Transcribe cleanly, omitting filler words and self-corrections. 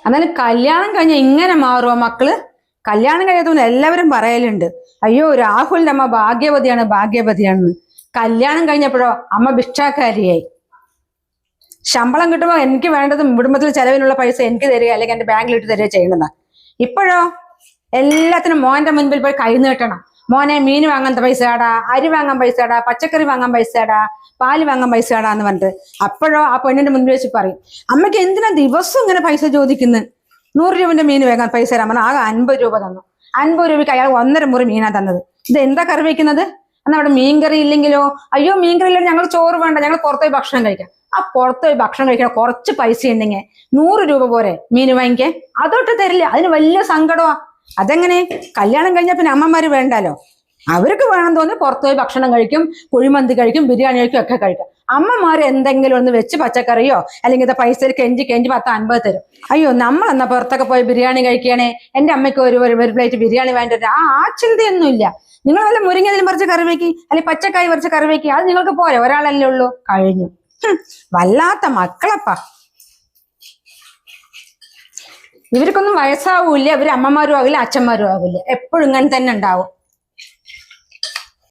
എന്നാലും കല്യാണം കഴിഞ്ഞാൽ ഇങ്ങനെ മാറുമോ മക്കള്? കല്യാണം കഴിയാത്തവന്ന് എല്ലാവരും പറയലുണ്ട്, അയ്യോ രാഹുലിന്റെ അമ്മ ഭാഗ്യവതിയാണ് ഭാഗ്യവതിയാണെന്ന്. കല്യാണം കഴിഞ്ഞപ്പോഴോ അമ്മ ഭിക്ഷാക്കാരിയായി. ശമ്പളം കിട്ടുമ്പോൾ എനിക്ക് വേണ്ടതും കുടുംബത്തിൽ ചെലവിനുള്ള പൈസ എനിക്ക് തരിക, അല്ലെങ്കിൽ എന്റെ ബാങ്കിലിട്ട് തരിക ചെയ്യണതാ. ഇപ്പോഴോ എല്ലാത്തിനും മോന്റെ മുൻപിൽ പോയി കൈ നീട്ടണം. മോനെ മീൻ വാങ്ങാൻ പൈസ ആടാ, അരി വാങ്ങാൻ പൈസ ആടാ, പച്ചക്കറി വാങ്ങാൻ പൈസ ആടാ, പാല് വാങ്ങാൻ പൈസ ആടാ എന്ന് പറഞ്ഞിട്ട് അപ്പോഴോ ആ പെണ്ണിന്റെ മുൻപിൽ വെച്ച് പറയും, അമ്മയ്ക്ക് എന്തിനാ ദിവസം ഇങ്ങനെ പൈസ ചോദിക്കുന്നത്? 100 രൂപന്റെ മീൻ വാങ്ങാൻ പൈസ തരാൻ പറഞ്ഞാൽ ആകെ 50 രൂപ തന്നു. 50 രൂപയ്ക്ക് അയാൾ 1.5 മുറി മീനാ തന്നത്. ഇത് എന്താ കറി വെക്കുന്നത്? എന്നാൽ അവിടെ മീൻകറി ഇല്ലെങ്കിലോ, അയ്യോ മീൻകറി ഇല്ലെങ്കിൽ ഞങ്ങൾ ചോറ് വേണ്ട, ഞങ്ങൾ പുറത്തുപോയി ഭക്ഷണം കഴിക്കാം. ആ പുറത്തുപോയി ഭക്ഷണം കഴിക്കാൻ കുറച്ച് പൈസ ഉണ്ടെങ്കിൽ 100 രൂപ പോരെ മീൻ വാങ്ങിക്കാൻ? അതൊട്ട് തരില്ല, അതിന് വലിയ സങ്കടമാ. അതെങ്ങനെ? കല്യാണം കഴിഞ്ഞാൽ പിന്നെ അമ്മമാര് വേണ്ടാലോ, അവർക്ക് വേണം തോന്നി പുറത്തുപോയി ഭക്ഷണം കഴിക്കും, കുഴിമന്തി കഴിക്കും, ബിരിയാണി കഴിക്കും, ഒക്കെ കഴിക്കും. അമ്മമാര് എന്തെങ്കിലും ഒന്ന് വെച്ച് പച്ചക്കറിയോ അല്ലെങ്കിൽ പൈസ കെഞ്ചി 10-50 തരും. അയ്യോ നമ്മൾ എന്നാ പുറത്തൊക്കെ പോയി ബിരിയാണി കഴിക്കുകയാണെ, എന്റെ അമ്മയ്ക്ക് ഒരു പ്ലേറ്റ് ബിരിയാണി വാങ്ങിട്ട് ആ ചിന്തയൊന്നുമില്ല. നിങ്ങൾ വല്ല മുരിങ്ങയിലും പറിച്ച് കറി വെക്കി, അല്ലെങ്കിൽ പച്ചക്കായി പറിച്ച് കറി വെക്കി, അത് നിങ്ങൾക്ക് പോരെ, ഒരാളല്ലേ ഉള്ളൂ, കഴിഞ്ഞു. വല്ലാത്ത മക്കളപ്പാ. ഇവർക്കൊന്നും വയസ്സാവൂല്ല, ഇവര് അമ്മമാരും ആവില്ല അച്ഛന്മാരും ആവില്ല, എപ്പോഴും ഇങ്ങനെ തന്നെ ഉണ്ടാവും.